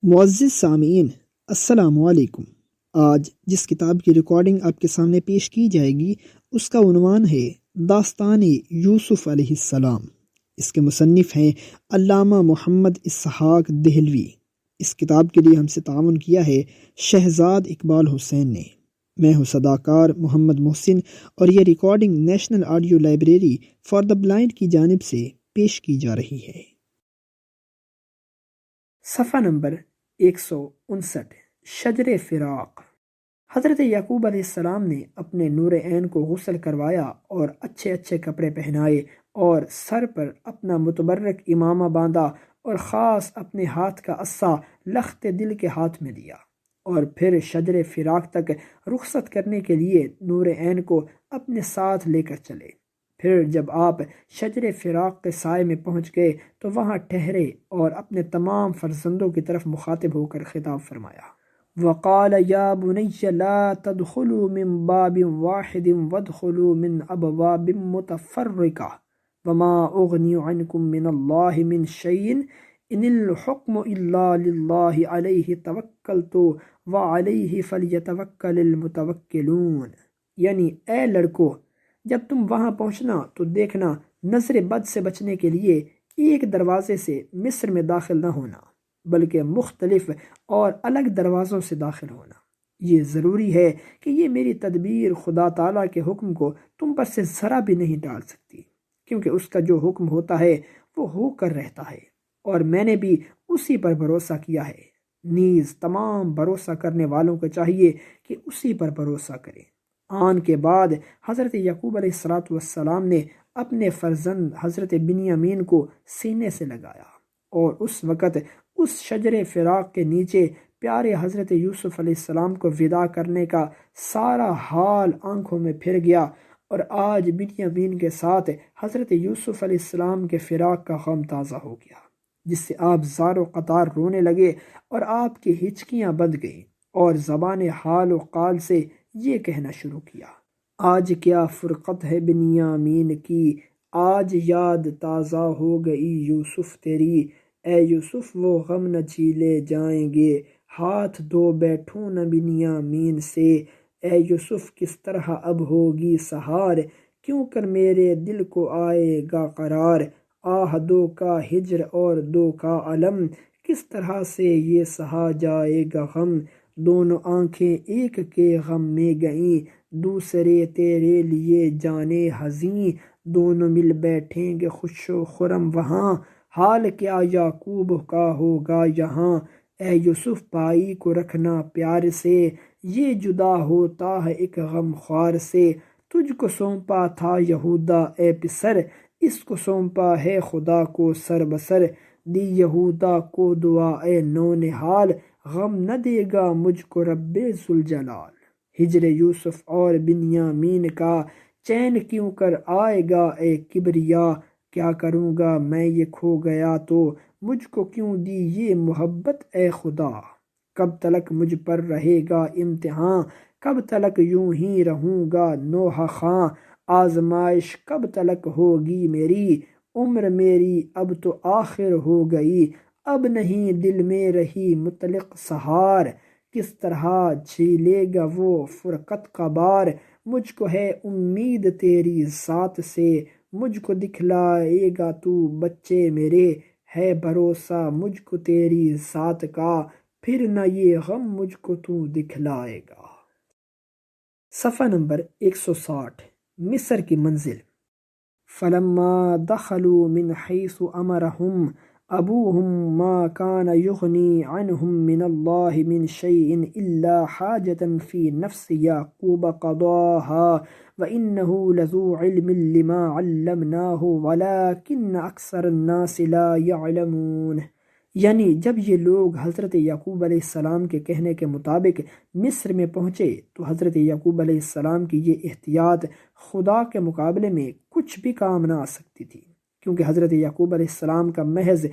معزز سامعین، السلام علیکم۔ آج جس کتاب کی ریکارڈنگ آپ کے سامنے پیش کی جائے گی اس کا عنوان ہے داستان یوسف علیہ السلام۔ اس کے مصنف ہیں علامہ محمد اسحاق دہلوی۔ اس کتاب کے لیے ہم سے تعاون کیا ہے شہزاد اقبال حسین نے۔ میں ہوں صداکار محمد محسن اور یہ recording national audio library for the blind کی جانب سے پیش کی جا رہی ہے۔ صفحہ نمبر 159، شجر فراق۔ حضرت یعقوب علیہ السلام نے اپنے نور عین کو غسل کروایا اور اچھے اچھے کپڑے پہنائے اور سر پر اپنا متبرک امامہ باندھا اور خاص اپنے ہاتھ کا عصا لخت دل کے ہاتھ میں دیا، اور پھر شجر فراق تک رخصت کرنے کے لیے نور عین کو اپنے ساتھ لے کر چلے۔ پھر جب آپ شجر فراق کے سائے میں پہنچ گئے تو وہاں ٹھہرے اور اپنے تمام فرزندوں کی طرف مخاطب ہو کر خطاب فرمایا۔ وقال یا بنی لا تدخلوا من باب واحد وادخلوا من ابواب متفرقہ وما اغنی عنکم من اللہ من شیء ان الحکم الا للہ علیہ توکلت وعلیہ فلیتوکل المتوکلون۔ یعنی اے لڑکو، جب تم وہاں پہنچنا تو دیکھنا نظر بد سے بچنے کے لیے ایک دروازے سے مصر میں داخل نہ ہونا، بلکہ مختلف اور الگ دروازوں سے داخل ہونا۔ یہ ضروری ہے کہ یہ میری تدبیر خدا تعالیٰ کے حکم کو تم پر سے ذرا بھی نہیں ٹال سکتی، کیونکہ اس کا جو حکم ہوتا ہے وہ ہو کر رہتا ہے، اور میں نے بھی اسی پر بھروسہ کیا ہے۔ نیز تمام بھروسہ کرنے والوں کو چاہیے کہ اسی پر بھروسہ کریں۔ آن کے بعد حضرت یعقوب علیہ السلام نے اپنے فرزند حضرت بنیامین کو سینے سے لگایا، اور اس وقت اس شجر فراق کے نیچے پیارے حضرت یوسف علیہ السلام کو ودا کرنے کا سارا حال آنکھوں میں پھر گیا، اور آج بنیامین کے ساتھ حضرت یوسف علیہ السلام کے فراق کا غم تازہ ہو گیا، جس سے آپ زار و قطار رونے لگے اور آپ کی ہچکیاں بند گئیں، اور زبان حال و قال سے یہ کہنا شروع کیا۔ آج کیا فرقت ہے بنیامین کی، آج یاد تازہ ہو گئی یوسف تیری، اے یوسف وہ غم نہ جھیلے جائیں گے، ہاتھ دھو بیٹھوں نہ بنیامین سے، اے یوسف کس طرح اب ہوگی سہار، کیوں کر میرے دل کو آئے گا قرار، آہ دو کا ہجر اور دو کا علم، کس طرح سے یہ سہا جائے گا غم، دونوں آنکھیں ایک کے غم میں گئیں، دوسرے تیرے لیے جانے حزیں، دونوں مل بیٹھیں گے خوش و خرم وہاں، حال کیا یعقوب کا ہوگا یہاں، اے یوسف بھائی کو رکھنا پیار سے، یہ جدا ہوتا ہے ایک غم خوار سے، تجھ کو سونپا تھا یہودا اے پسر، اس کو سونپا ہے خدا کو سر بسر، دی یہودا کو دعا اے نونہال، غم نہ دے گا مجھ کو رب ذوالجلال، ہجر یوسف اور بنیامین کا چین کیوں کر آئے گا اے کبریا، کیا کروں گا میں یہ کھو گیا تو مجھ کو کیوں دی یہ محبت اے خدا، کب تلک مجھ پر رہے گا امتحان، کب تلک یوں ہی رہوں گا نوحہ خواں، آزمائش کب تلک ہوگی میری، عمر میری اب تو آخر ہو گئی، اب نہیں دل میں رہی مطلق سہار، کس طرح جھیلے گا وہ فرقت کا بار، مجھ کو ہے امید تیری ذات سے، مجھ کو دکھلائے گا تو بچے میرے، ہے بھروسہ مجھ کو تیری ذات کا، پھر نہ یہ غم مجھ کو تو دکھلائے گا۔ صفحہ نمبر 160، مصر کی منزل۔ فلما دخلوا من حيث امرهم ابوهم ما كان يغني عنهم من الله من شيء الا حاجة في نفس يعقوب قضاها وانه لذو علم لما علمناه ولكن اکثر الناس لا يعلمون۔ یعنی جب یہ لوگ حضرت یعقوب علیہ السلام کے کہنے کے مطابق مصر میں پہنچے تو حضرت یعقوب علیہ السلام کی یہ احتیاط خدا کے مقابلے میں کچھ بھی کام نہ آ سکتی تھی، کیونکہ حضرت یعقوب علیہ السلام کا محض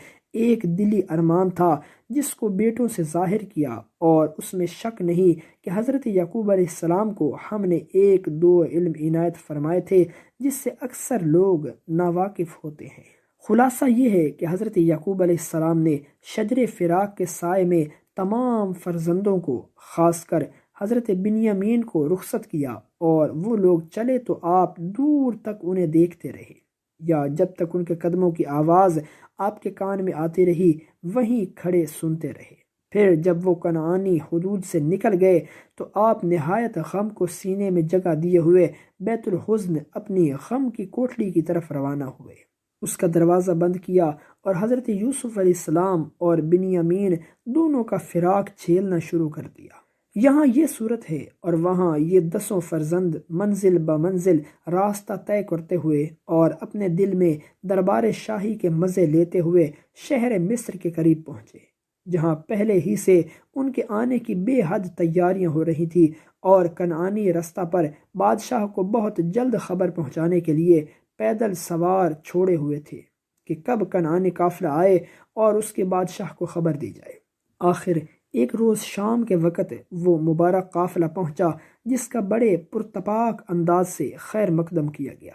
ایک دلی ارمان تھا جس کو بیٹوں سے ظاہر کیا، اور اس میں شک نہیں کہ حضرت یعقوب علیہ السلام کو ہم نے ایک دو علم عنایت فرمائے تھے جس سے اکثر لوگ ناواقف ہوتے ہیں۔ خلاصہ یہ ہے کہ حضرت یعقوب علیہ السلام نے شجر فراق کے سائے میں تمام فرزندوں کو، خاص کر حضرت بنیامین کو رخصت کیا، اور وہ لوگ چلے تو آپ دور تک انہیں دیکھتے رہے، یا جب تک ان کے قدموں کی آواز آپ کے کان میں آتی رہی وہیں کھڑے سنتے رہے۔ پھر جب وہ کنعانی حدود سے نکل گئے تو آپ نہایت غم کو سینے میں جگہ دیے ہوئے بیت الحزن اپنی غم کی کوٹھلی کی طرف روانہ ہوئے۔ اس کا دروازہ بند کیا اور حضرت یوسف علیہ السلام اور بنیامین دونوں کا فراق جھیلنا شروع کر دیا۔ یہاں یہ صورت ہے اور وہاں یہ 10 فرزند منزل بمنزل راستہ طے کرتے ہوئے اور اپنے دل میں دربار شاہی کے مزے لیتے ہوئے شہر مصر کے قریب پہنچے، جہاں پہلے ہی سے ان کے آنے کی بے حد تیاریاں ہو رہی تھیں، اور کنعانی رستہ پر بادشاہ کو بہت جلد خبر پہنچانے کے لیے پیدل سوار چھوڑے ہوئے تھے کہ کب کنعانی قافلہ آئے اور اس کے بادشاہ کو خبر دی جائے۔ آخر ایک روز شام کے وقت وہ مبارک قافلہ پہنچا، جس کا بڑے پرتپاک انداز سے خیر مقدم کیا گیا،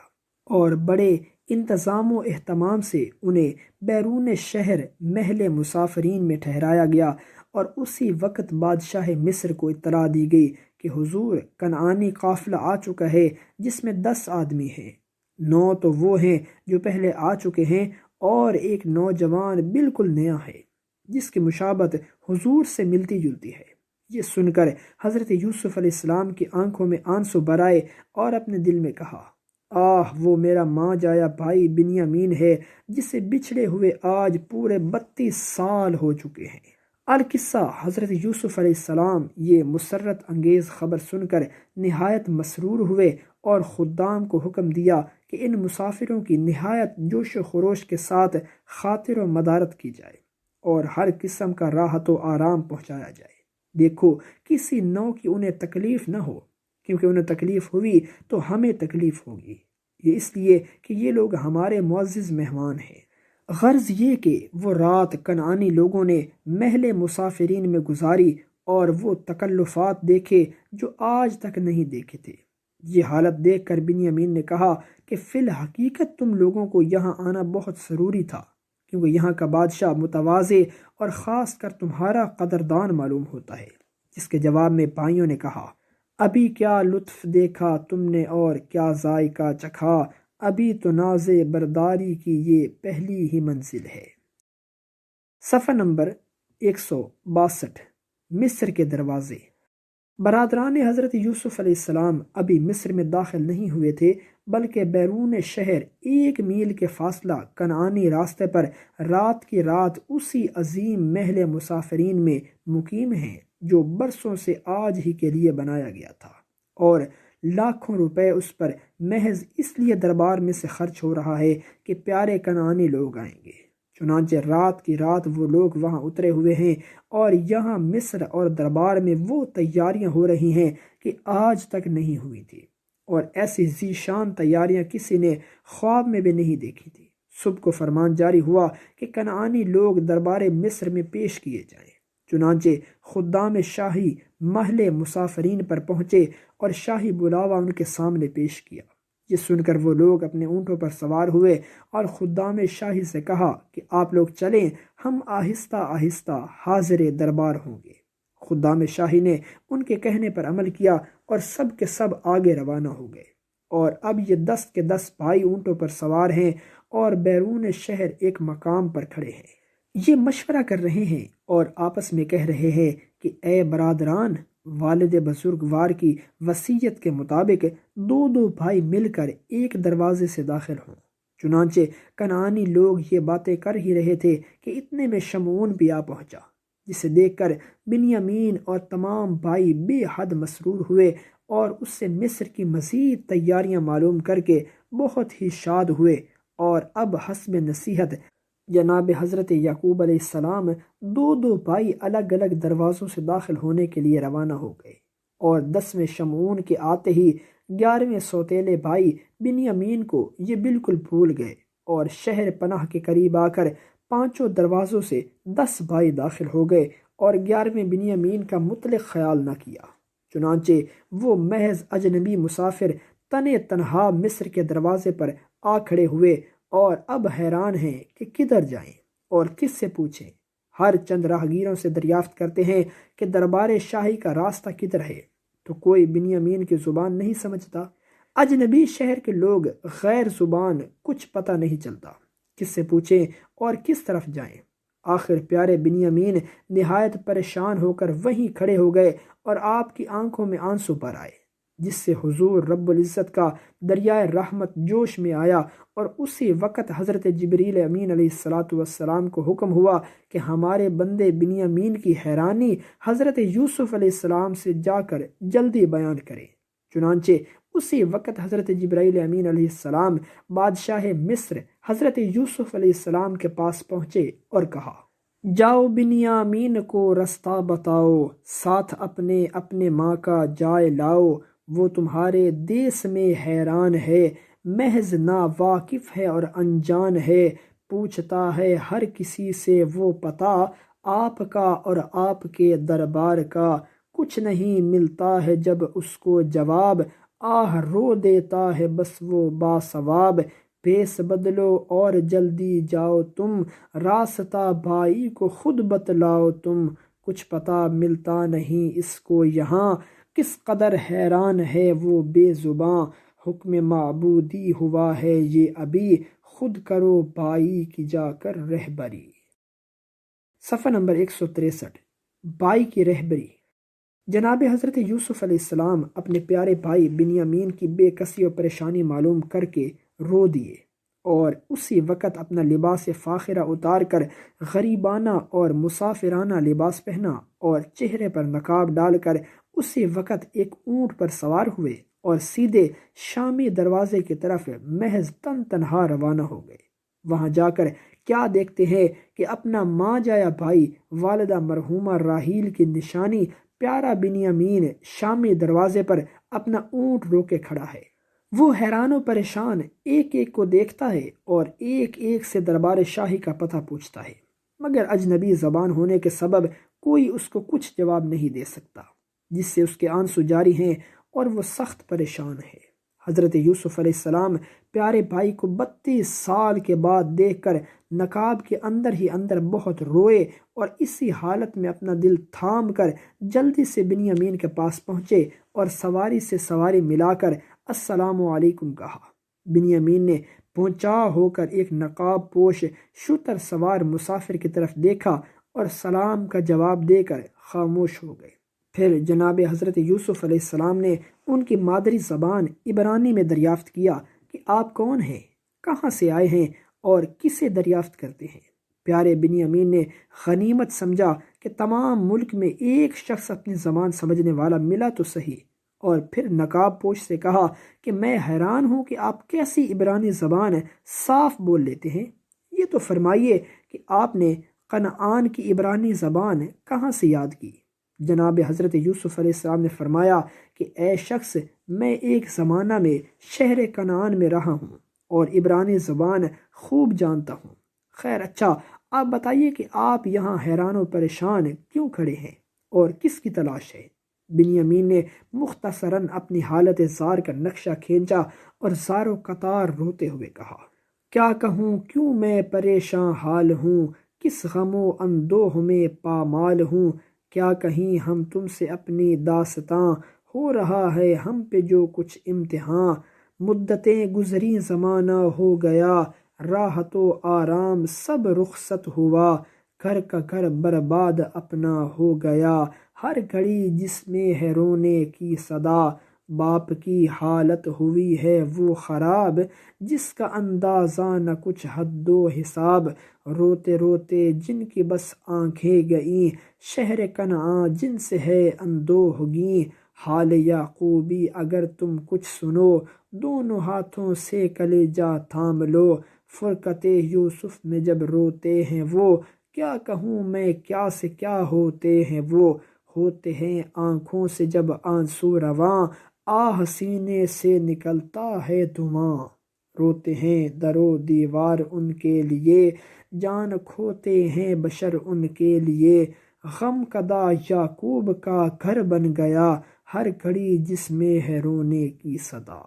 اور بڑے انتظام و اہتمام سے انہیں بیرون شہر محل مسافرین میں ٹھہرایا گیا، اور اسی وقت بادشاہ مصر کو اطلاع دی گئی کہ حضور کنعانی قافلہ آ چکا ہے، جس میں 10 آدمی ہیں۔ 9 تو وہ ہیں جو پہلے آ چکے ہیں، اور ایک نوجوان بالکل نیا ہے جس کی مشابت حضور سے ملتی جلتی ہے۔ یہ سن کر حضرت یوسف علیہ السلام کی آنکھوں میں آنسو برائے اور اپنے دل میں کہا، وہ میرا ماں جایا بھائی بنیامین ہے، جسے بچھڑے ہوئے آج پورے 32 سال ہو چکے ہیں۔ القصہ حضرت یوسف علیہ السلام یہ مسرت انگیز خبر سن کر نہایت مسرور ہوئے، اور خدام کو حکم دیا کہ ان مسافروں کی نہایت جوش و خروش کے ساتھ خاطر و مدارت کی جائے، اور ہر قسم کا راحت و آرام پہنچایا جائے۔ دیکھو کسی نوع کی انہیں تکلیف نہ ہو، کیونکہ انہیں تکلیف ہوئی تو ہمیں تکلیف ہوگی۔ یہ اس لیے کہ یہ لوگ ہمارے معزز مہمان ہیں۔ غرض یہ کہ وہ رات کنعانی لوگوں نے محل مسافرین میں گزاری اور وہ تکلفات دیکھے جو آج تک نہیں دیکھے تھے۔ یہ حالت دیکھ کر بنیامین نے کہا کہ فی الحقیقت تم لوگوں کو یہاں آنا بہت ضروری تھا، کیونکہ یہاں کا بادشاہ متواضع اور خاص کر تمہارا قدردان معلوم ہوتا ہے۔ جس کے جواب میں بھائیوں نے کہا، ابھی کیا لطف دیکھا تم نے اور کیا ذائقہ چکھا، ابھی تو ناز برداری کی یہ پہلی ہی منزل ہے۔ صفحہ نمبر 162، مصر کے دروازے۔ برادران حضرت یوسف علیہ السلام ابھی مصر میں داخل نہیں ہوئے تھے، بلکہ بیرون شہر 1 میل کے فاصلہ کنعانی راستے پر رات کی رات اسی عظیم محل مسافرین میں مقیم ہیں جو برسوں سے آج ہی کے لیے بنایا گیا تھا، اور لاکھوں روپے اس پر محض اس لیے دربار میں سے خرچ ہو رہا ہے کہ پیارے کنعانی لوگ آئیں گے۔ چنانچہ رات کی رات وہ لوگ وہاں اترے ہوئے ہیں، اور یہاں مصر اور دربار میں وہ تیاریاں ہو رہی ہیں کہ آج تک نہیں ہوئی تھی، اور ایسی ذیشان تیاریاں کسی نے خواب میں بھی نہیں دیکھی تھی۔ صبح کو فرمان جاری ہوا کہ کنعانی لوگ دربار مصر میں پیش کیے جائیں۔ چنانچہ خدام شاہی محل مسافرین پر پہنچے اور شاہی بلاوا ان کے سامنے پیش کیا۔ یہ سن کر وہ لوگ اپنے اونٹوں پر سوار ہوئے اور خدام شاہی سے کہا کہ آپ لوگ چلیں، ہم آہستہ آہستہ حاضر دربار ہوں گے۔ خدام شاہی نے ان کے کہنے پر عمل کیا اور سب کے سب آگے روانہ ہو گئے، اور اب یہ 10 کے 10 بھائی اونٹوں پر سوار ہیں اور بیرون شہر ایک مقام پر کھڑے ہیں۔ یہ مشورہ کر رہے ہیں اور آپس میں کہہ رہے ہیں کہ اے برادران، والد بزرگوار کی وصیت کے مطابق 2 بھائی مل کر ایک دروازے سے داخل ہوں۔ چنانچہ کنعانی لوگ یہ باتیں کر ہی رہے تھے کہ اتنے میں شمعون بھی آ پہنچا، جسے دیکھ کر بنیامین اور تمام بھائی بے حد مسرور ہوئے، اور اس سے مصر کی مزید تیاریاں معلوم کر کے بہت ہی شاد ہوئے، اور اب حسب نصیحت جناب حضرت یعقوب علیہ السلام 2 بھائی الگ الگ دروازوں سے داخل ہونے کے لیے روانہ ہو گئے، اور 10ویں شمعون کے آتے ہی 11ویں سوتیلے بھائی بنیامین کو یہ بالکل بھول گئے، اور شہر پناہ کے قریب آ کر 5 دروازوں سے 10 بھائی داخل ہو گئے، اور 11ویں بنیامین کا مطلق خیال نہ کیا۔ چنانچہ وہ محض اجنبی مسافر تنہا مصر کے دروازے پر آ کھڑے ہوئے، اور اب حیران ہیں کہ کدھر جائیں اور کس سے پوچھیں۔ ہر چند راہگیروں سے دریافت کرتے ہیں کہ دربار شاہی کا راستہ کدھر ہے، تو کوئی بنیامین کی زبان نہیں سمجھتا۔ اجنبی شہر کے لوگ غیر زبان کچھ پتہ نہیں چلتا، کس سے پوچھیں اور کس طرف جائیں۔ آخر پیارے بنیامین نہایت پریشان ہو کر وہیں کھڑے ہو گئے اور آپ کی آنکھوں میں آنسو بھر آئے، جس سے حضور رب العزت کا دریائے رحمت جوش میں آیا، اور اسی وقت حضرت جبریل امین علیہ السلام کو حکم ہوا کہ ہمارے بندے بنیامین کی حیرانی حضرت یوسف علیہ السلام سے جا کر جلدی بیان کریں۔ چنانچہ اسی وقت حضرت جبرائیل امین علیہ السلام بادشاہ مصر حضرت یوسف علیہ السلام کے پاس پہنچے اور کہا، جاؤ بنیامین کو رستہ بتاؤ، ساتھ اپنے اپنے ماں کا جائے لاؤ، وہ تمہارے دیس میں حیران ہے، محض نا واقف ہے اور انجان ہے، پوچھتا ہے ہر کسی سے وہ پتہ آپ کا اور آپ کے دربار کا، کچھ نہیں ملتا ہے جب اس کو جواب، آہ رو دیتا ہے بس وہ باثواب، بھیس بدلو اور جلدی جاؤ تم، راستہ بھائی کو خود بتلاؤ تم، کچھ پتہ ملتا نہیں اس کو یہاں، کس قدر حیران ہے وہ بے زباں، حکم معبودی ہوا ہے یہ ابھی، خود کرو بھائی کی جا کر رہبری۔ صفحہ نمبر 163، بھائی کی رہبری۔ جناب حضرت یوسف علیہ السلام اپنے پیارے بھائی بنیامین کی بے کسی و پریشانی معلوم کر کے رو دیے، اور اسی وقت اپنا لباس فاخرہ اتار کر غریبانہ اور مسافرانہ لباس پہنا، اور چہرے پر نقاب ڈال کر اسی وقت ایک اونٹ پر سوار ہوئے اور سیدھے شامی دروازے کی طرف محض تنہا روانہ ہو گئے۔ وہاں جا کر کیا دیکھتے ہیں کہ اپنا ماں جایا بھائی والدہ مرحومہ راحیل کی نشانی پیارا بنیامین شامی دروازے پر اپنا اونٹ روکے کھڑا ہے۔ وہ حیران و پریشان ایک ایک کو دیکھتا ہے اور ایک ایک سے دربار شاہی کا پتہ پوچھتا ہے، مگر اجنبی زبان ہونے کے سبب کوئی اس کو کچھ جواب نہیں دے سکتا، جس سے اس کے آنسو جاری ہیں اور وہ سخت پریشان ہے۔ حضرت یوسف علیہ السلام پیارے بھائی کو 32 سال کے بعد دیکھ کر نقاب کے اندر ہی اندر بہت روئے، اور اسی حالت میں اپنا دل تھام کر جلدی سے بنیامین کے پاس پہنچے اور سواری سے سواری ملا کر السلام علیکم کہا۔ بنیامین نے پہنچا ہو کر ایک نقاب پوش شتر سوار مسافر کی طرف دیکھا اور سلام کا جواب دے کر خاموش ہو گئے۔ پھر جناب حضرت یوسف علیہ السلام نے ان کی مادری زبان عبرانی میں دریافت کیا کہ آپ کون ہیں، کہاں سے آئے ہیں اور کسے دریافت کرتے ہیں۔ پیارے بنیامین نے غنیمت سمجھا کہ تمام ملک میں ایک شخص اپنی زبان سمجھنے والا ملا تو صحیح، اور پھر نقاب پوش سے کہا کہ میں حیران ہوں کہ آپ کیسی عبرانی زبان صاف بول لیتے ہیں، یہ تو فرمائیے کہ آپ نے کنعان کی عبرانی زبان کہاں سے یاد کی؟ جناب حضرت یوسف علیہ السلام نے فرمایا کہ اے شخص، میں ایک زمانہ میں شہر کنعان میں رہا ہوں اور عبرانی زبان خوب جانتا ہوں۔ خیر اچھا، آپ بتائیے کہ آپ یہاں حیران و پریشان کیوں کھڑے ہیں اور کس کی تلاش ہے؟ بنیامین نے مختصراً اپنی حالت زار کا نقشہ کھینچا اور زار و قطار روتے ہوئے کہا، کیا کہوں کیوں میں پریشان حال ہوں، کس غم و اندوہ میں پامال ہوں، کیا کہیں ہم تم سے اپنی داستاں، ہو رہا ہے ہم پہ جو کچھ امتحان، مدتیں گزری زمانہ ہو گیا، راحت و آرام سب رخصت ہوا، گھر کا گھر برباد اپنا ہو گیا، ہر گھڑی جس میں ہے رونے کی صدا، باپ کی حالت ہوئی ہے وہ خراب، جس کا اندازہ نہ کچھ حد و حساب، روتے روتے جن کی بس آنکھیں گئیں، شہر کنعان جن سے ہے اندوہ گیں، حال یعقوبی اگر تم کچھ سنو، دونوں ہاتھوں سے کلیجہ تھام لو، فرقت یوسف میں جب روتے ہیں وہ، کیا کہوں میں کیا سے کیا ہوتے ہیں وہ، ہوتے ہیں آنکھوں سے جب آنسو رواں، آہ سینے سے نکلتا ہے دھواں، روتے ہیں در و دیوار ان کے لیے، جان کھوتے ہیں بشر ان کے لیے، غم کدا یعقوب کا گھر بن گیا، ہر گھڑی جس میں ہے رونے کی صدا۔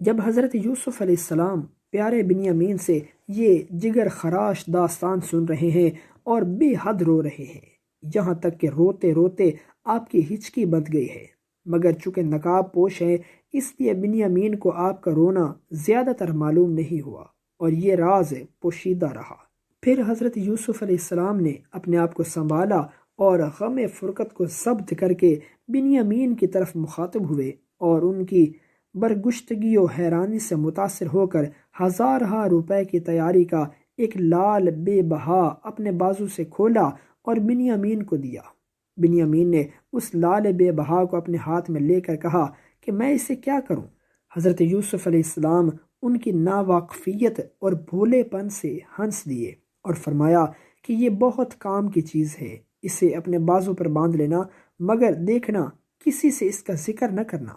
جب حضرت یوسف علیہ السلام پیارے بنیامین سے یہ جگر خراش داستان سن رہے ہیں اور بے حد رو رہے ہیں، یہاں تک کہ روتے روتے آپ کی ہچکی بندھ گئی ہے، مگر چونکہ نقاب پوش ہیں اس لیے بنیامین کو آپ کا رونا زیادہ تر معلوم نہیں ہوا اور یہ راز پوشیدہ رہا۔ پھر حضرت یوسف علیہ السلام نے اپنے آپ کو سنبھالا اور غم فرقت کو ضبط کر کے بنیامین کی طرف مخاطب ہوئے اور ان کی برگشتگی و حیرانی سے متاثر ہو کر 1000 روپے کی تیاری کا ایک لال بے بہا اپنے بازو سے کھولا اور بنیامین کو دیا۔ بنیامین نے اس لال بے بہا کو اپنے ہاتھ میں لے کر کہا کہ میں اسے کیا کروں؟ حضرت یوسف علیہ السلام ان کی ناواقفیت اور بھولے پن سے ہنس دیے اور فرمایا کہ یہ بہت کام کی چیز ہے، اسے اپنے بازو پر باندھ لینا، مگر دیکھنا کسی سے اس کا ذکر نہ کرنا۔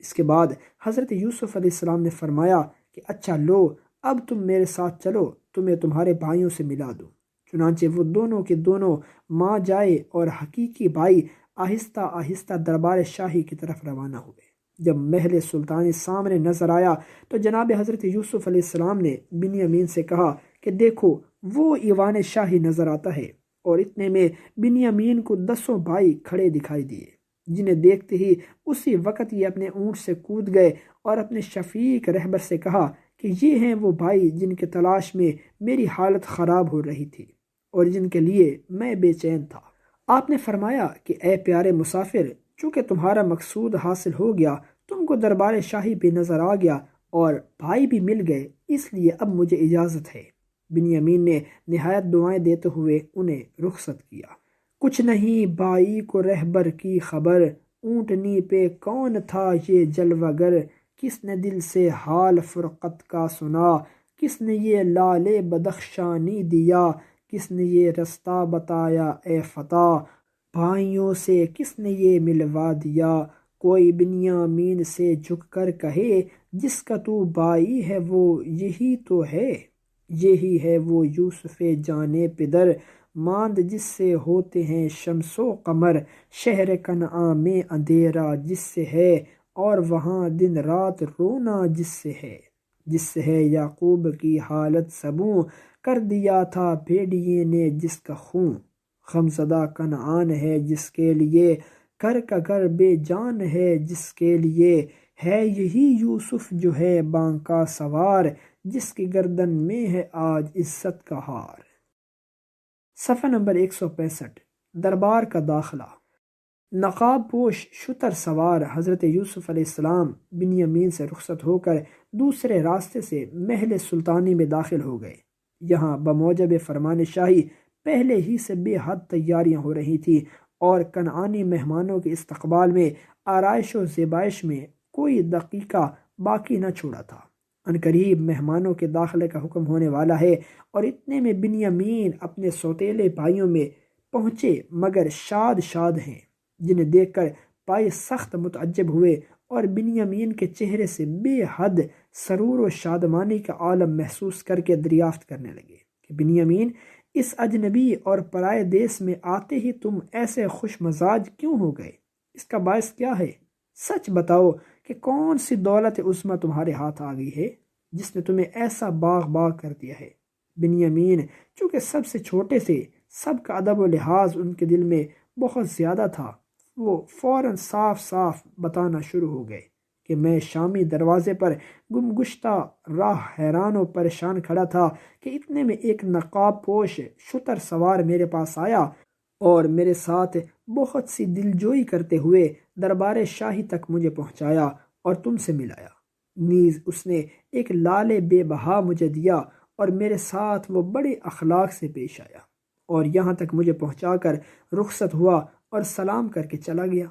اس کے بعد حضرت یوسف علیہ السلام نے فرمایا کہ اچھا لو، اب تم میرے ساتھ چلو، تمہیں تمہارے بھائیوں سے ملا دوں۔ چنانچہ وہ دونوں کے دونوں ماں جائے اور حقیقی بھائی آہستہ آہستہ دربار شاہی کی طرف روانہ ہوئے۔ جب محل سلطانی سامنے نظر آیا تو جناب حضرت یوسف علیہ السلام نے بنیامین سے کہا کہ دیکھو وہ ایوان شاہی نظر آتا ہے، اور اتنے میں بنیامین کو 10 بھائی کھڑے دکھائی دیے، جنہیں دیکھتے ہی اسی وقت یہ اپنے اونٹ سے کود گئے اور اپنے شفیق رہبر سے کہا کہ یہ ہیں وہ بھائی جن کے تلاش میں میری حالت خراب ہو رہی تھی اور جن کے لیے میں بے چین تھا۔ آپ نے فرمایا کہ اے پیارے مسافر، چونکہ تمہارا مقصود حاصل ہو گیا، تم کو دربار شاہی بھی نظر آ گیا اور بھائی بھی مل گئے، اس لیے اب مجھے اجازت ہے۔ بنیامین نے نہایت دعائیں دیتے ہوئے انہیں رخصت کیا۔ کچھ نہیں بھائی کو رہبر کی خبر، اونٹنی پہ کون تھا یہ جلوہ گر، کس نے دل سے حال فرقت کا سنا، کس نے یہ لال بدخشانی دیا، کس نے یہ رستہ بتایا اے فتیٰ، بھائیوں سے کس نے یہ ملوا دیا، کوئی بنیامین سے جھک کر کہے جس کا تو بھائی ہے وہ یہی تو ہے، یہی ہے وہ یوسف جانے پدر، ماند جس سے ہوتے ہیں شمس و قمر، شہر کنعان میں اندھیرا جس سے ہے اور وہاں دن رات رونا جس سے ہے یعقوب کی حالت سبوں، کر دیا تھا بھیڑیے نے جس کا خون، غمزدہ کنعان ہے جس کے لیے، کر کا گھر بے جان ہے جس کے لیے، ہے یہی یوسف جو ہے بانکا سوار، جس کی گردن میں ہے آج عزت کا ہار۔ صفحہ نمبر 165۔ دربار کا داخلہ۔ نقاب پوش شتر سوار حضرت یوسف علیہ السلام بنیامین سے رخصت ہو کر دوسرے راستے سے محل سلطانی میں داخل ہو گئے۔ یہاں بموجب فرمان شاہی پہلے ہی سے بے حد تیاریاں ہو رہی تھیں اور کنعانی مہمانوں کے استقبال میں آرائش و زیبائش میں کوئی دقیقہ باقی نہ چھوڑا تھا۔ عنقریب مہمانوں کے داخلے کا حکم ہونے والا ہے، اور اتنے میں بنیامین اپنے سوتیلے بھائیوں میں پہنچے مگر شاد ہیں، جنہیں دیکھ کر بھائی سخت متعجب ہوئے اور بنیامین کے چہرے سے بے حد سرور و شادمانی کا عالم محسوس کر کے دریافت کرنے لگے کہ بنیامین، اس اجنبی اور پرائے دیس میں آتے ہی تم ایسے خوش مزاج کیوں ہو گئے؟ اس کا باعث کیا ہے؟ سچ بتاؤ کہ کون سی دولت عظمیٰ تمہارے ہاتھ آ گئی ہے جس نے تمہیں ایسا باغ کر دیا ہے؟ بنیامین چونکہ سب سے چھوٹے سے، سب کا ادب و لحاظ ان کے دل میں بہت زیادہ تھا، وہ فوراً صاف بتانا شروع ہو گئے کہ میں شامی دروازے پر گم گشتہ راہ حیران و پریشان کھڑا تھا کہ اتنے میں ایک نقاب پوش شتر سوار میرے پاس آیا اور میرے ساتھ بہت سی دلجوئی کرتے ہوئے دربار شاہی تک مجھے پہنچایا اور تم سے ملایا، نیز اس نے ایک لال بے بہا مجھے دیا اور میرے ساتھ وہ بڑے اخلاق سے پیش آیا اور یہاں تک مجھے پہنچا کر رخصت ہوا اور سلام کر کے چلا گیا۔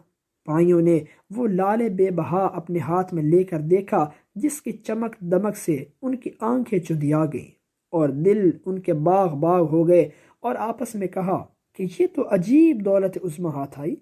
بھائیوں نے وہ لال بے بہا اپنے ہاتھ میں لے کر دیکھا جس کی چمک دمک سے ان کی آنکھیں چندیا گئیں اور دل ان کے باغ ہو گئے، اور آپس میں کہا کہ یہ تو عجیب دولت عظمیٰ ہاتھ آئی،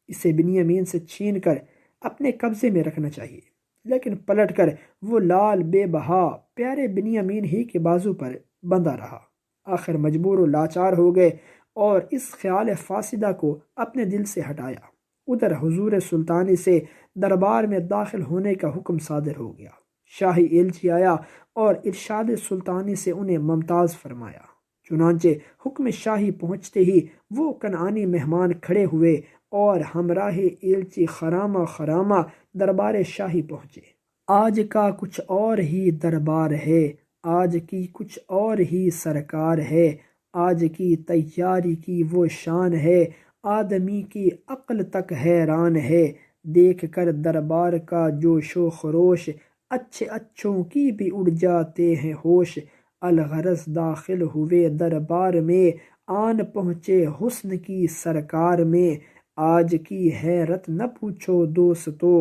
اسے بنیامین سے چھین کر اپنے قبضے میں رکھنا چاہیے۔ لیکن پلٹ کر وہ لال بے بہا پیارے بنیامین ہی کے بازو پر بندھا رہا۔ آخر مجبور و لاچار ہو گئے اور اس خیال فاسدہ کو اپنے دل سے ہٹایا۔ ادھر حضور سلطانی سے دربار میں داخل ہونے کا حکم صادر ہو گیا۔ شاہی ایلچی آیا اور ارشاد سلطانی سے انہیں ممتاز فرمایا۔ چنانچہ حکم شاہی پہنچتے ہی وہ کنعانی مہمان کھڑے ہوئے اور ہمراہ ایلچی خرامہ خرامہ دربار شاہی پہنچے۔ آج کا کچھ اور ہی دربار ہے، آج کی کچھ اور ہی سرکار ہے، آج کی تیاری کی وہ شان ہے، آدمی کی عقل تک حیران ہے، دیکھ کر دربار کا جوش و خروش، اچھے اچھوں کی بھی اڑ جاتے ہیں ہوش۔ الغرض داخل ہوئے دربار میں، آن پہنچے حسن کی سرکار میں، آج کی حیرت نہ پوچھو دوستو،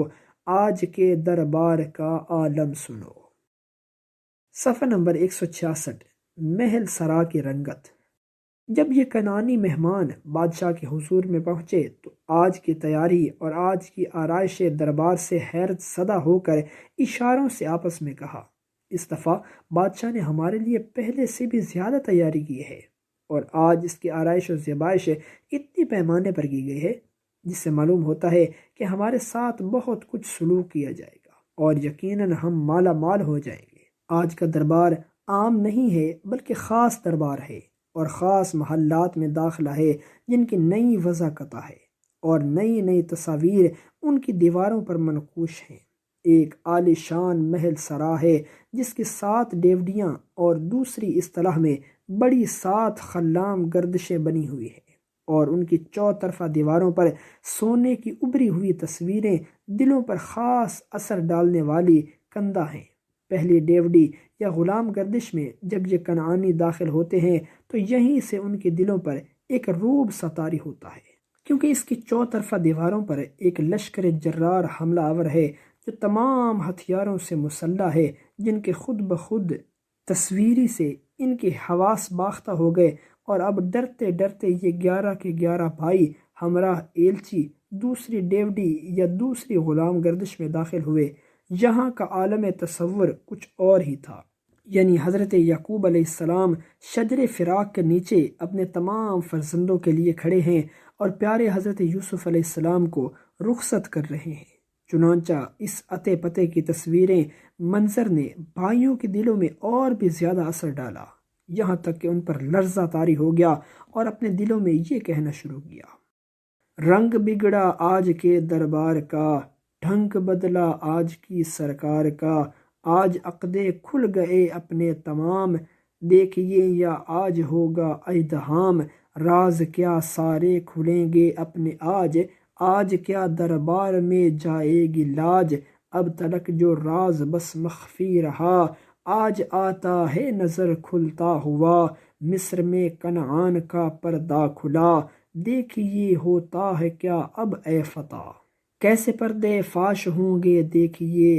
آج کے دربار کا عالم سنو۔ صفحہ نمبر 166 محل سرا کی رنگت۔ جب یہ کنعانی مہمان بادشاہ کے حضور میں پہنچے تو آج کی تیاری اور آج کی آرائش دربار سے حیرت زدہ ہو کر اشاروں سے آپس میں کہا، اس دفعہ بادشاہ نے ہمارے لیے پہلے سے بھی زیادہ تیاری کی ہے اور آج اس کی آرائش و زیبائش اتنی پیمانے پر کی گئی ہے جس سے معلوم ہوتا ہے کہ ہمارے ساتھ بہت کچھ سلوک کیا جائے گا اور یقیناً ہم مالا مال ہو جائیں گے۔ آج کا دربار عام نہیں ہے بلکہ خاص دربار ہے اور خاص محلات میں داخلہ ہے جن کی نئی وضاحت ہے اور نئی نئی تصاویر ان کی دیواروں پر منقوش ہیں۔ ایک عالی شان محل سرا ہے جس کی 7 ڈیوڈیاں اور دوسری اصطلاح میں بڑی 7 خلام گردشیں بنی ہوئی ہیں اور ان کی چوطرفہ دیواروں پر سونے کی ابری ہوئی تصویریں دلوں پر خاص اثر ڈالنے والی کندہ ہیں۔ پہلی ڈیوڈی یا غلام گردش میں جب یہ کنعانی داخل ہوتے ہیں تو یہیں سے ان کے دلوں پر ایک روب سا طاری ہوتا ہے، کیونکہ اس کی چوطرفہ دیواروں پر ایک لشکر جرار حملہ آور ہے جو تمام ہتھیاروں سے مسلح ہے، جن کے خود بخود تصویری سے ان کے حواس باختہ ہو گئے اور اب ڈرتے ڈرتے یہ 11 کے 11 بھائی ہمراہ ایلچی دوسری ڈیوڈی یا دوسری غلام گردش میں داخل ہوئے۔ یہاں کا عالم تصور کچھ اور ہی تھا، یعنی حضرت یعقوب علیہ السلام شجر فراق کے نیچے اپنے تمام فرزندوں کے لیے کھڑے ہیں اور پیارے حضرت یوسف علیہ السلام کو رخصت کر رہے ہیں۔ چنانچہ اس عطے پتے کی تصویریں منظر نے بھائیوں کے دلوں میں اور بھی زیادہ اثر ڈالا، یہاں تک کہ ان پر لرزہ طاری ہو گیا اور اپنے دلوں میں یہ کہنا شروع کیا، رنگ بگڑا آج کے دربار کا، ڈھنگ بدلا آج کی سرکار کا، آج عقدے کھل گئے اپنے تمام، دیکھیے یا آج ہوگا ازدحام، راز کیا سارے کھلیں گے اپنے آج کیا دربار میں جائے گی لاج، اب تلک جو راز بس مخفی رہا، آج آتا ہے نظر کھلتا ہوا، مصر میں کنعان کا پردہ کھلا، دیکھیے ہوتا ہے کیا اب اے فتیٰ، کیسے پردے فاش ہوں گے دیکھیے،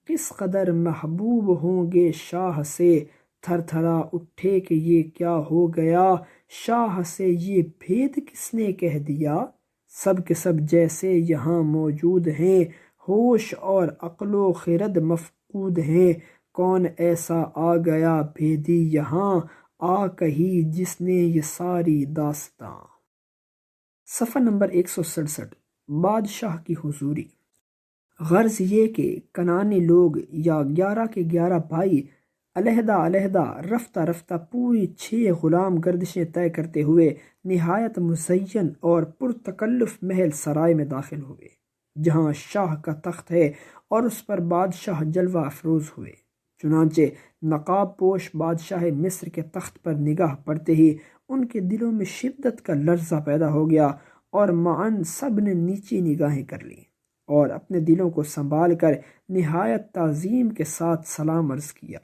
کس قدر محبوب ہوں گے شاہ سے، تھر تھرا اٹھے کہ یہ کیا ہو گیا، شاہ سے یہ بھید کس نے کہہ دیا، سب کے سب جیسے یہاں موجود ہیں، ہوش اور عقل و خرد مفقود ہیں، کون ایسا آ گیا بھیدی یہاں، آ کہی جس نے یہ ساری داستاں۔ صفحہ نمبر 167 بادشاہ کی حضوری۔ غرض یہ کہ کنعانی لوگ یا 11 کے 11 بھائی علیحدہ علیحدہ رفتہ رفتہ پوری 6 غلام گردشیں طے کرتے ہوئے نہایت مزین اور پرتکلف محل سرائے میں داخل ہوئے، جہاں شاہ کا تخت ہے اور اس پر بادشاہ جلوہ افروز ہوئے۔ چنانچہ نقاب پوش بادشاہ مصر کے تخت پر نگاہ پڑتے ہی ان کے دلوں میں شدت کا لرزہ پیدا ہو گیا اور معاً سب نے نیچی نگاہیں کر لیں اور اپنے دلوں کو سنبھال کر نہایت تعظیم کے ساتھ سلام عرض کیا۔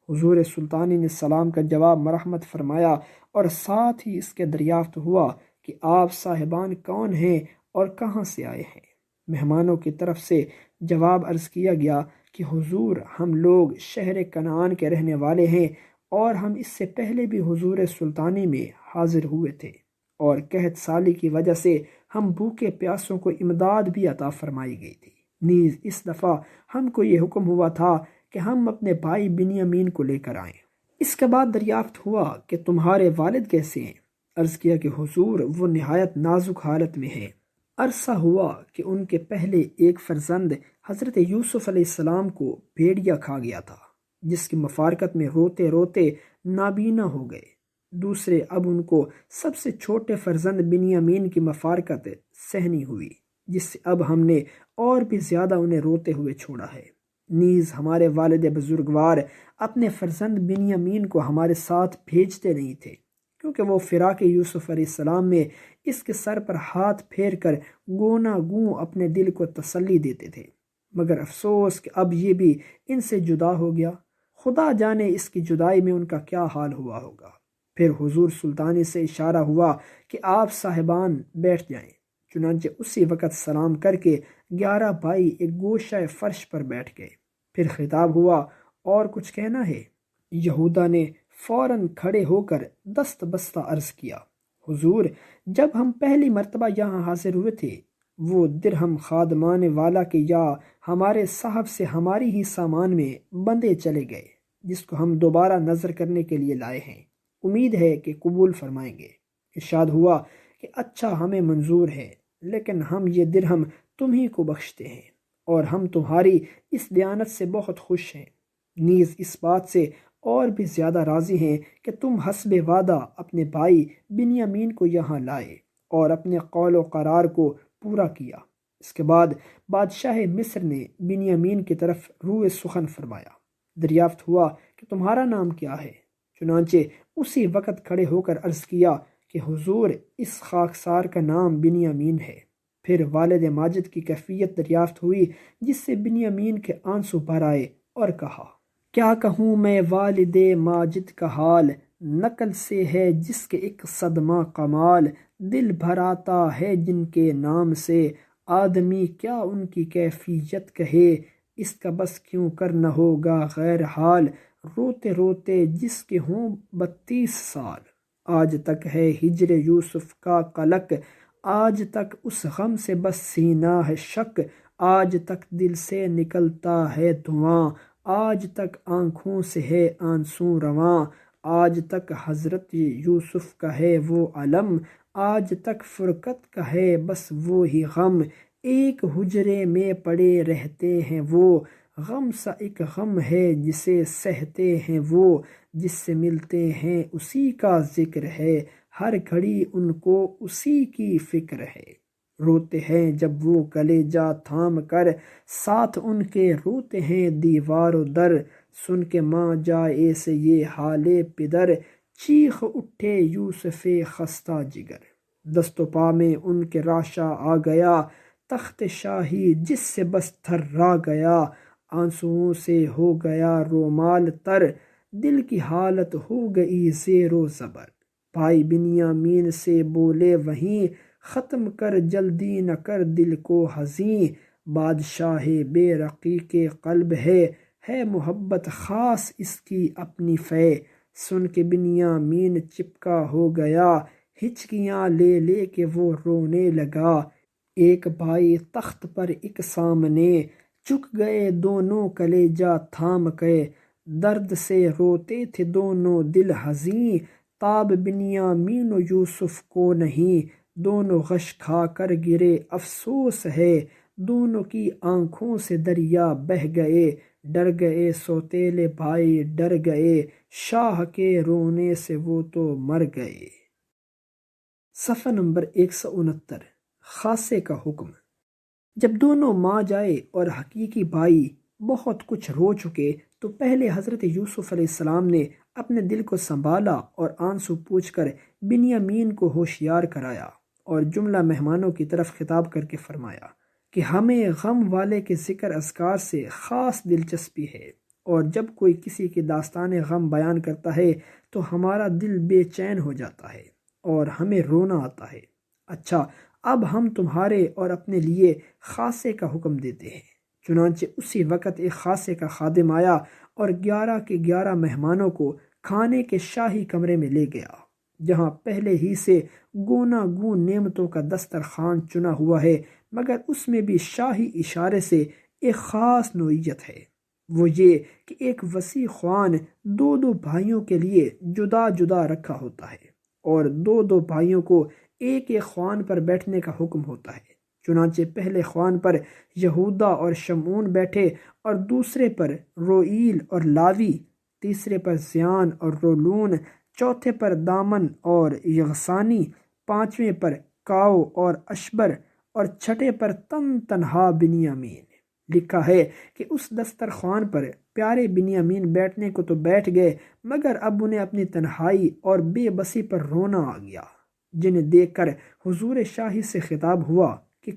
حضور سلطانی نے سلام کا جواب مرحمت فرمایا اور ساتھ ہی اس کے دریافت ہوا کہ آپ صاحبان کون ہیں اور کہاں سے آئے ہیں۔ مہمانوں کی طرف سے جواب عرض کیا گیا کہ حضور ہم لوگ شہر کنعان کے رہنے والے ہیں اور ہم اس سے پہلے بھی حضور سلطانی میں حاضر ہوئے تھے اور قحط سالی کی وجہ سے ہم بھوکے پیاسوں کو امداد بھی عطا فرمائی گئی تھی، نیز اس دفعہ ہم کو یہ حکم ہوا تھا کہ ہم اپنے بھائی بنیامین کو لے کر آئیں۔ اس کے بعد دریافت ہوا کہ تمہارے والد کیسے ہیں؟ عرض کیا کہ حضور وہ نہایت نازک حالت میں ہیں۔ عرصہ ہوا کہ ان کے پہلے ایک فرزند حضرت یوسف علیہ السلام کو بھیڑیا کھا گیا تھا، جس کی مفارقت میں روتے روتے نابینا ہو گئے۔ دوسرے اب ان کو سب سے چھوٹے فرزند بنیامین کی مفارقت سہنی ہوئی، جس سے اب ہم نے اور بھی زیادہ انہیں روتے ہوئے چھوڑا ہے۔ نیز ہمارے والد بزرگوار اپنے فرزند بنیامین کو ہمارے ساتھ بھیجتے نہیں تھے، کیونکہ وہ فراق یوسف علیہ السلام میں اس کے سر پر ہاتھ پھیر کر گونا گوں اپنے دل کو تسلی دیتے تھے، مگر افسوس کہ اب یہ بھی ان سے جدا ہو گیا۔ خدا جانے اس کی جدائی میں ان کا کیا حال ہوا ہوگا۔ پھر حضور سلطانی سے اشارہ ہوا کہ آپ صاحبان بیٹھ جائیں، چنانچہ اسی وقت سلام کر کے 11 بھائی ایک گوشہ فرش پر بیٹھ گئے۔ پھر خطاب ہوا، اور کچھ کہنا ہے؟ یہودا نے فوراً کھڑے ہو کر دست بستہ عرض کیا، حضور، جب ہم پہلی مرتبہ یہاں حاضر ہوئے تھے، وہ درہم خادمان والا کے یا ہمارے صاحب سے ہماری ہی سامان میں بندے چلے گئے، جس کو ہم دوبارہ نظر کرنے کے لیے لائے ہیں، امید ہے کہ قبول فرمائیں گے۔ ارشاد ہوا کہ اچھا، ہمیں منظور ہے، لیکن ہم یہ درہم تمہیں کو بخشتے ہیں، اور ہم تمہاری اس دیانت سے بہت خوش ہیں، نیز اس بات سے اور بھی زیادہ راضی ہیں کہ تم حسب وعدہ اپنے بھائی بنیامین کو یہاں لائے اور اپنے قول و قرار کو پورا کیا۔ اس کے بعد بادشاہ مصر نے بنیامین کی طرف روئے سخن فرمایا، دریافت ہوا کہ تمہارا نام کیا ہے؟ چنانچہ اسی وقت کھڑے ہو کر عرض کیا کہ حضور، اس خاکسار کا نام بنیامین ہے۔ پھر والد ماجد کی کیفیت دریافت ہوئی، جس سے بنیامین کے آنسو بھر آئے اور کہا، کیا کہوں میں والد ماجد کا حال، نقل سے ہے جس کے ایک صدمہ کمال، دل بھر آتا ہے جن کے نام سے، آدمی کیا ان کی کیفیت کہے، اس کا بس کیوں کر نہ ہوگا غیر حال، روتے روتے جس کے ہوں 32 سال، آج تک ہے ہجر یوسف کا قلق، آج تک اس غم سے بس سینہ ہے شک، آج تک دل سے نکلتا ہے دھواں، آج تک آنکھوں سے ہے آنسو رواں، آج تک حضرت یوسف کا ہے وہ علم، آج تک فرقت کا ہے بس وہی غم، ایک حجرے میں پڑے رہتے ہیں وہ، غم سا ایک غم ہے جسے سہتے ہیں وہ، جس سے ملتے ہیں اسی کا ذکر ہے، ہر گھڑی ان کو اسی کی فکر ہے، روتے ہیں جب وہ کلیجہ تھام کر، ساتھ ان کے روتے ہیں دیوار و در، سن کے ماں جائے سے یہ حال پدر، چیخ اٹھے یوسف خستہ جگر، دست و پا میں ان کے راشا آ گیا، تخت شاہی جس سے بس تھرا گیا، آنسوؤں سے ہو گیا رومال تر، دل کی حالت ہو گئی زیر و زبر، بھائی بنیامین سے بولے وہیں، ختم کر جلدی نہ کر دل کو حزیں، بادشاہ بے رقیق قلب ہے محبت خاص اس کی اپنی فے، سن کے بنیامین چپکا ہو گیا، ہچکیاں لے لے کے وہ رونے لگا، ایک بھائی تخت پر ایک سامنے، چک گئے دونوں کلیجہ تھام کے، درد سے روتے تھے دونوں دل حزیں، تاب بنیامین و یوسف کو نہیں، دونوں غش کھا کر گرے افسوس ہے، دونوں کی آنکھوں سے دریا بہہ گئے، ڈر گئے سوتیلے بھائی ڈر گئے، شاہ کے رونے سے وہ تو مر گئے۔ صفحہ نمبر 169، خاصے کا حکم۔ جب دونوں ماں جائے اور حقیقی بھائی بہت کچھ رو چکے تو پہلے حضرت یوسف علیہ السلام نے اپنے دل کو سنبھالا اور آنسو پوچھ کر بنیامین کو ہوشیار کرایا اور جملہ مہمانوں کی طرف خطاب کر کے فرمایا کہ ہمیں غم والے کے ذکر اذکار سے خاص دلچسپی ہے، اور جب کوئی کسی کی داستان غم بیان کرتا ہے تو ہمارا دل بے چین ہو جاتا ہے اور ہمیں رونا آتا ہے۔ اچھا، اب ہم تمہارے اور اپنے لیے خاصے کا حکم دیتے ہیں۔ چنانچہ اسی وقت ایک خاصے کا خادم آیا اور 11 کے 11 مہمانوں کو کھانے کے شاہی کمرے میں لے گیا، جہاں پہلے ہی سے گونا گوں نعمتوں کا دسترخوان چنا ہوا ہے، مگر اس میں بھی شاہی اشارے سے ایک خاص نوعیت ہے، وہ یہ کہ ایک وسیع خوان 2 بھائیوں کے لیے جدا جدا رکھا ہوتا ہے، اور 2 بھائیوں کو ایک خوان پر بیٹھنے کا حکم ہوتا ہے۔ چنانچہ پہلے خوان پر یہودا اور شمعون بیٹھے اور دوسرے پر روئیل اور لاوی، تیسرے پر زیان اور رولون، چوتھے پر دامن اور یغسانی، پانچویں پر کاؤ اور اشبر، اور چھٹے پر تنہا بنیامین۔ لکھا ہے کہ اس دسترخوان پر پیارے بنیامین بیٹھنے کو تو بیٹھ گئے، مگر اب انہیں اپنی تنہائی اور بے بسی پر رونا آ گیا، جنہیں دیکھ کر حضور شاہی سے خطاب ہوا کہ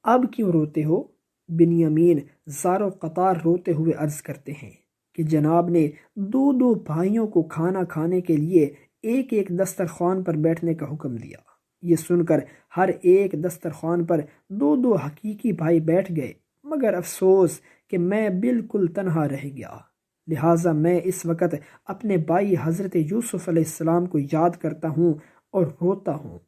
اب کیوں روتے ہو؟ بنیامین زار و قطار روتے ہوئے عرض کرتے ہیں کہ جناب نے دو بھائیوں کو کھانا کھانے کے لیے ایک ایک دسترخوان پر بیٹھنے کا حکم دیا۔ یہ سن کر ہر ایک دسترخوان پر دو حقیقی بھائی بیٹھ گئے، مگر افسوس کہ میں بالکل تنہا رہ گیا، لہٰذا میں اس وقت اپنے بھائی حضرت یوسف علیہ السلام کو یاد کرتا ہوں اور روتا ہوں۔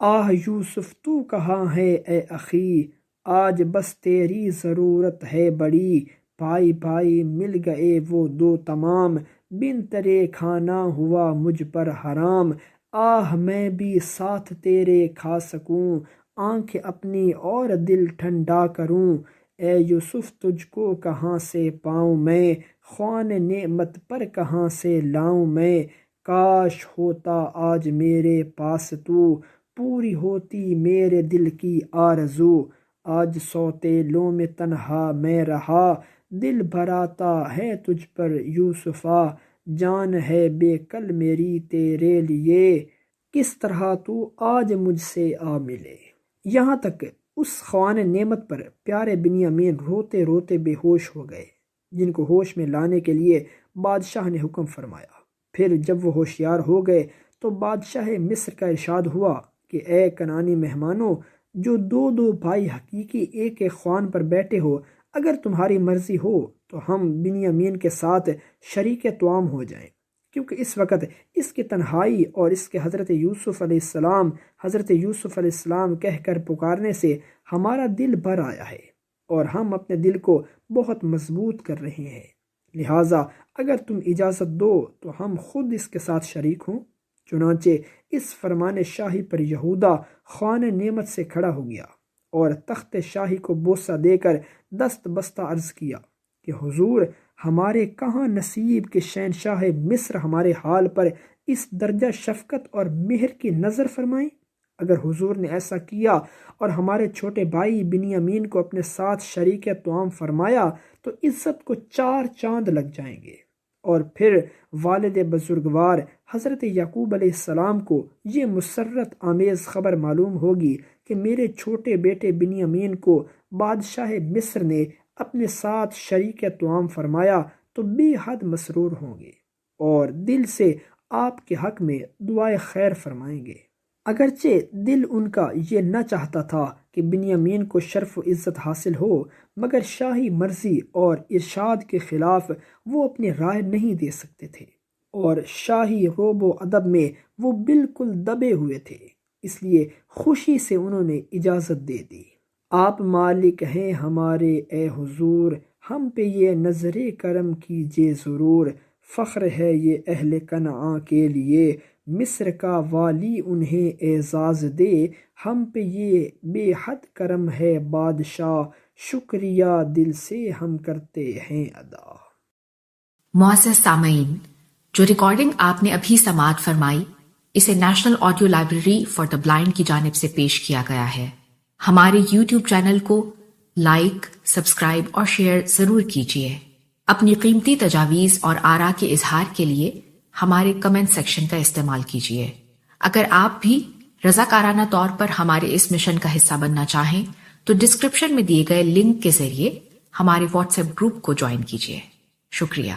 آہ یوسف تو کہاں ہے اے اخی، آج بس تیری ضرورت ہے بڑی، بھائی مل گئے وہ دو تمام، بن ترے کھانا ہوا مجھ پر حرام، آہ میں بھی ساتھ تیرے کھا سکوں، آنکھ اپنی اور دل ٹھنڈا کروں، اے یوسف تجھ کو کہاں سے پاؤں میں، خوان نعمت پر کہاں سے لاؤں میں، کاش ہوتا آج میرے پاس تو، پوری ہوتی میرے دل کی آرزو، آج سوتیلوں میں تنہا میں رہا، دل بھراتا ہے تجھ پر یوسفا، جان ہے بے کل میری تیرے لیے، کس طرح تو آج مجھ سے آ ملے۔ یہاں تک اس خوان نعمت پر پیارے بنیامین روتے روتے بے ہوش ہو گئے، جن کو ہوش میں لانے کے لیے بادشاہ نے حکم فرمایا۔ پھر جب وہ ہوشیار ہو گئے تو بادشاہ مصر کا ارشاد ہوا کہ اے کنعانی مہمانوں، جو دو بھائی حقیقی ایک ایک خوان پر بیٹھے ہو، اگر تمہاری مرضی ہو تو ہم بنیامین کے ساتھ شریک طعام ہو جائیں، کیونکہ اس وقت اس کی تنہائی اور اس کے حضرت یوسف علیہ السلام کہہ کر پکارنے سے ہمارا دل بھر آیا ہے اور ہم اپنے دل کو بہت مضبوط کر رہے ہیں، لہٰذا اگر تم اجازت دو تو ہم خود اس کے ساتھ شریک ہوں۔ چنانچہ اس فرمان شاہی پر یہودا خوان نعمت سے کھڑا ہو گیا اور تخت شاہی کو بوسہ دے کر دست بستہ عرض کیا کہ حضور، ہمارے کہاں نصیب کہ شہنشاہ مصر ہمارے حال پر اس درجہ شفقت اور مہر کی نظر فرمائیں۔ اگر حضور نے ایسا کیا اور ہمارے چھوٹے بھائی بنیامین کو اپنے ساتھ شریک طعام فرمایا تو عزت کو 4 چاند لگ جائیں گے، اور پھر والد بزرگوار حضرت یعقوب علیہ السلام کو یہ مسرت آمیز خبر معلوم ہوگی کہ میرے چھوٹے بیٹے بنیامین کو بادشاہ مصر نے اپنے ساتھ شریک طعام فرمایا تو بے حد مسرور ہوں گے اور دل سے آپ کے حق میں دعائے خیر فرمائیں گے۔ اگرچہ دل ان کا یہ نہ چاہتا تھا کہ بنیامین کو شرف و عزت حاصل ہو، مگر شاہی مرضی اور ارشاد کے خلاف وہ اپنی رائے نہیں دے سکتے تھے، اور شاہی روب و ادب میں وہ بالکل دبے ہوئے تھے، اس لیے خوشی سے انہوں نے اجازت دے دی۔ آپ مالک ہیں ہمارے اے حضور، ہم پہ یہ نظر کرم کیجیے ضرور، فخر ہے یہ اہل کنعان کے لیے، مصر کا والی انہیں اعزاز دے، ہم پہ یہ بے حد کرم ہے بادشاہ، شکریہ دل سے ہم کرتے ہیں ادا۔ معزز سامعین، جو ریکارڈنگ آپ نے ابھی سماعت فرمائی، اسے national audio library for the blind کی جانب سے پیش کیا گیا ہے۔ ہمارے یوٹیوب چینل کو لائک، سبسکرائب اور شیئر ضرور کیجیے۔ اپنی قیمتی تجاویز اور آراء کے اظہار کے لیے ہمارے کمنٹ سیکشن کا استعمال کیجیے۔ اگر آپ بھی رضاکارانہ طور پر ہمارے اس مشن کا حصہ بننا چاہیں تو ڈسکرپشن میں دیے گئے لنک کے ذریعے ہمارے واٹس ایپ گروپ کو جوائن کیجیے۔ شکریہ۔